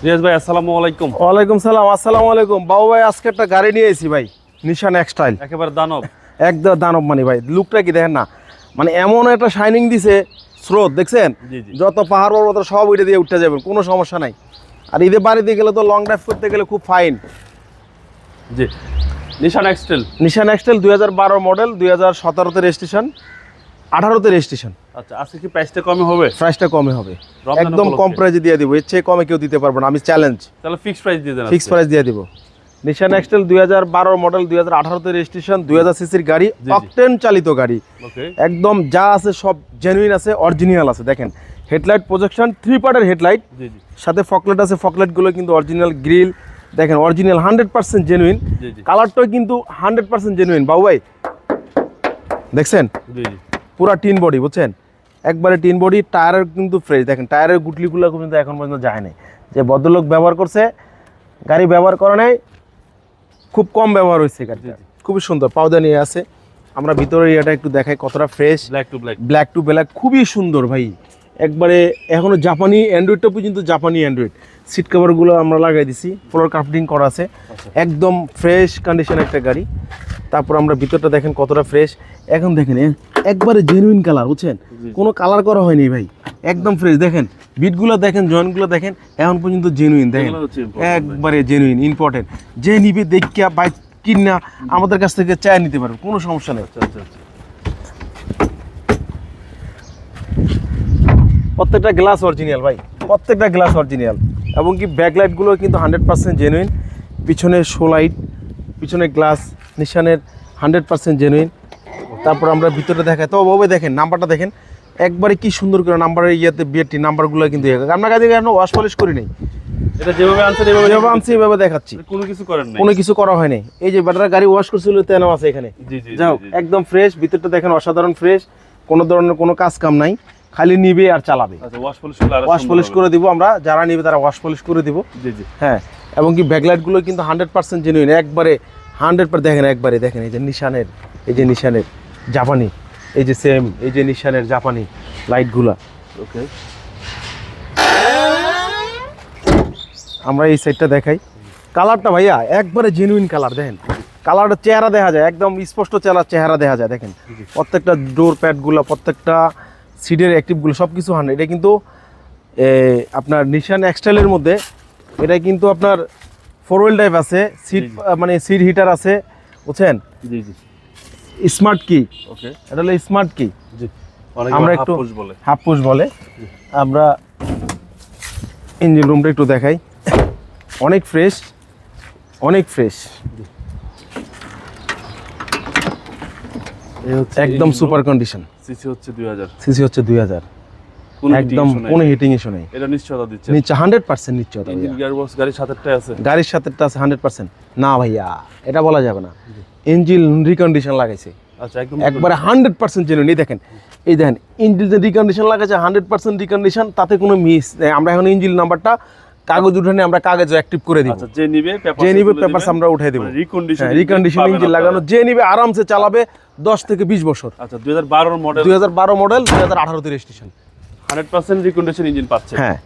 রিয়াজ ভাই আসসালামু আলাইকুম। ওয়ালাইকুম সালাম। আসসালামু আলাইকুম বাবু ভাই, আজকে একটা গাড়ি নিয়ে এসেছি ভাই, নিশান এক্সটাইল। একেবারে দানব। একদম দানব মানে ভাই, লুকটা কি দেখেন না, মানে এমন একটা শাইনিং দিছে, স্রোত দেখছেন, জি জি। যত পাহাড় পর্বত সব ওইটা দিয়ে উঠতে যাবেন, কোনো সমস্যা নাই। আর ঈদে বাড়িতে গেলে তো লং ড্রাইভ করতে গেলে খুব ফাইন। জি, নিশান এক্সটেল। নিশান এক্সটাইল 2012 মডেল, 2017-তে রেজিস্ট্রেশন, 18-তে রেজিস্ট্রেশন। আচ্ছা, আজকে কি প্রাইসটা কমে হবে? প্রাইসটা কমে হবে, রমজান একদম কম উপলক্ষে। প্রাইসে দিয়ে দিব, এর চেয়ে কমে কেউ দিতে পারবো না, আমি চ্যালেঞ্জ। তাহলে ফিক্স প্রাইস দিয়ে দেন। ফিক্স প্রাইস দিয়ে দিব। নিশান এক্সটেল 2012 মডেল, 2018-তে রেজিস্ট্রেশন, 2000 সিসির গাড়ি, জি। অকটেন চালিত গাড়ি। ওকে। একদম যা আছে সব জেনুইন আছে, অরিজিনাল আছে। দেখেন হেডলাইট প্রজেকশন, 3 পার্টের হেডলাইট, জি জি সাথে ফকলাইট আছে, ফকলাইটগুলো কিন্তু অরিজিনাল। গ্রিল দেখেন অরিজিনাল, 100% জেনুইন। জি জি কালারটাও কিন্তু 100% জেনুইন বাবু ভাই, দেখছেন জি জি। পুরা টিন বডি, বুঝছেন, একবারে টিন বডি। টায়ারের কিন্তু ফ্রেশ, দেখেন টায়ারের গুটলিগুলো কিন্তু এখন পর্যন্ত যায় নাই। যে ভদ্রলোক ব্যবহার করছে, গাড়ি ব্যবহার করে নাই, খুব কম ব্যবহার হয়েছে গাড়িটা, খুবই সুন্দর। পাউদা নিয়ে আছে। আমরা ভিতরের এটা একটু দেখাই কতটা fresh. Black to black. Black to black, খুবই সুন্দর ভাই, একবারে এখনো জাপানি অ্যান্ড্রয়েডটা পর্যন্ত জাপানি অ্যান্ড্রয়েড। সিট কভারগুলো আমরা লাগাই দিছি, ফ্লোর কার্পেটিং করা আছে, একদম ফ্রেশ কন্ডিশন একটা গাড়ি। তারপর আমরা ভিতরটা দেখেন কতটা ফ্রেশ। এখন দেখেন একবারে জেনুইন কালার, বুঝছেন, কোনো কালার করা হয়নি ভাই, একদম ফ্রেশ। দেখেন বিটগুলো দেখেন, জয়েন্টগুলো দেখেন, এখন পর্যন্ত জেনুইন। দেখেন এগুলো হচ্ছে important, একবারে জেনুইন, ইম্পর্টেন্ট। যে নিবে দেখিয়া বাইক কিনা আমাদের কাছ থেকে চায় নিতে পারবে, কোনো সমস্যা নেই। আচ্ছা আচ্ছা আচ্ছা। প্রত্যেকটা গ্লাস অরিজিনাল ভাই, প্রত্যেকটা গ্লাস অরিজিনাল। এবং কি ব্যাকলাইটগুলো কিন্তু 100% জেনুইন। পিছনে শো লাইট, পিছনে গ্লাস নিশানের 100% জেনুইন। তারপর আমরা ভিতরে দেখাই তো ওভাবে দেখেন, নাম্বারটা দেখেন একবারে কি সুন্দর করে নাম্বারের ইয়েতে বিএটি নাম্বারগুলো কিন্তু আপনার কাছে এখনো ওয়াশ পলিশ করি নাই, এটা যেভাবে আনছেন যেভাবে আনছি এভাবে দেখাচ্ছি, কোনো কিছু করেন নাই। কোনো কিছু করা হয়নি। এই যে ব্যাটারা গাড়ি ওয়াশ করছিল তেল আছে এখানে, জি জি যাও জি, জি। একদম ফ্রেশ। ভিতরটা দেখেন অসাধারণ ফ্রেশ, কোনো ধরনের কোনো কাজ কাম নাই, খালি নিবে আর চালাবে। আচ্ছা, ওয়াশ পলিশ করলে আরো ওয়াশ সুন্দর পলিশ হবে। করে দিব আমরা, যারা নিবে তারা ওয়াশ পলিশ করে দিব। জি জি হ্যাঁ, এবং কি ব্যাকলাইটগুলো কিন্তু 100% জেনুইন, একবারে 100% দেখেন, একবারে দেখেন। এই যে নিশানের, এই যে নিশানের জাপানি, এই যে সেম, এই যে নিশানের জাপানি লাইটগুলা। ওকে। আমরা এই সাইডটা দেখাই, কালারটা ভাইয়া একবারে জেনুইন কালার। দেখেন কালারটা, চেহারা দেখা যায়, একদম স্পষ্ট চেহারা দেখা যায়। দেখেন প্রত্যেকটা ডোর প্যাডগুলো, প্রত্যেকটা সিটের অ্যাক্টিভগুলো সব কিছু 100। এটা কিন্তু আপনার নিশান এক্সটাইলের মধ্যে এটা কিন্তু আপনার 4 হুইল ড্রাইভ আছে, সিট মানে সিট হিটার আছে, বুঝছেন, জি জি স্মার্ট কি, ওকে। এটা হলো স্মার্ট কি। জি, অনেক আমরা আমরা একটু একটু বলে। হাফ পুশ বলে। আমরা ইঞ্জিন রুমটা একটু দেখাই, অনেক ফ্রেশ, অনেক ফ্রেশ, এই হচ্ছে একদম সুপার কন্ডিশন। সিসি হচ্ছে 2000। সিসি হচ্ছে 2000, কোনো একদম heating issue নাই। কোনো হিটিং ইস্যু নেই। এটা নিশ্চয়তা দিচ্ছে। নিচে 100% নিশ্চয়তা ইঞ্জিন ভাইয়া। গিয়ারবক্স গাড়ির সাথেটাই আছে। গাড়ির সাথেটা আছে 100%। না ভাইয়া, এটা বলা যাবে না, ইঞ্জিন রিকন্ডিশন লাগাইছে, আচ্ছা, একদম একবারে 100% জেনুইন। এই দেখেন, এই দেখেন ইঞ্জিন যে রিকন্ডিশন লাগাইছে 100% রিকন্ডিশন, তাতে কোনো মিস নেই। আমরা এখন ইঞ্জিন নাম্বারটা কাগজ উঠানে আমরা কাগজে অ্যাক্টিভ করে দিব। আচ্ছা, যে নিবে পেপার, যে নিবে পেপারস আমরা উঠাই দেব। রিকন্ডিশন রিকন্ডিশন ইঞ্জিন লাগানো, যে নিবে আরামসে চালাবে 10 থেকে 20 বছর। আচ্ছা, 2012 মডেল, 2012 মডেল, 2018-তে রেজিস্ট্রেশন। 100% রিকন্ডিশন ইঞ্জিন পাচ্ছে। হ্যাঁ,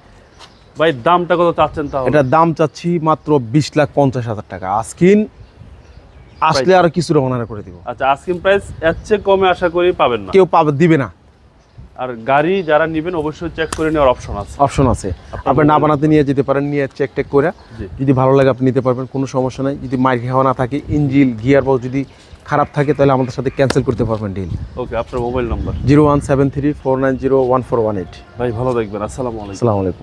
ভাই দামটা কত চাচ্ছেন তাহলে? এটার দাম চাচ্ছি মাত্র 20,50,000 টাকা। আজকিন আসলে আরো কিছুটা অনার করে দিব। আচ্ছা, আস্কিং প্রাইস এর চেয়ে কমে আশা করি পাবেন না। কেউ দিবে না। আর গাড়ি যারা নেবেন অবশ্যই চেক করে নেওয়ার অপশন আছে। অপশন আছে, আপনি না বানাতে নিয়ে যেতে পারেন, নিয়ে চেক টেক করে জি। যদি ভালো লাগে আপনি নিতে পারবেন, কোনো সমস্যা নাই। যদি মাইর খাওয়া না থাকে, ইঞ্জিন গিয়ার বক্স যদি খারাপ থাকে, তাহলে আমাদের সাথে ক্যান্সেল করতে পারবেন ডিল। ওকে, আপনার মোবাইল নাম্বার? 0173 490 1418। ভাই ভালো দেখবেন। আসসালামু আলাইকুম। আসসালামু আলাইকুম।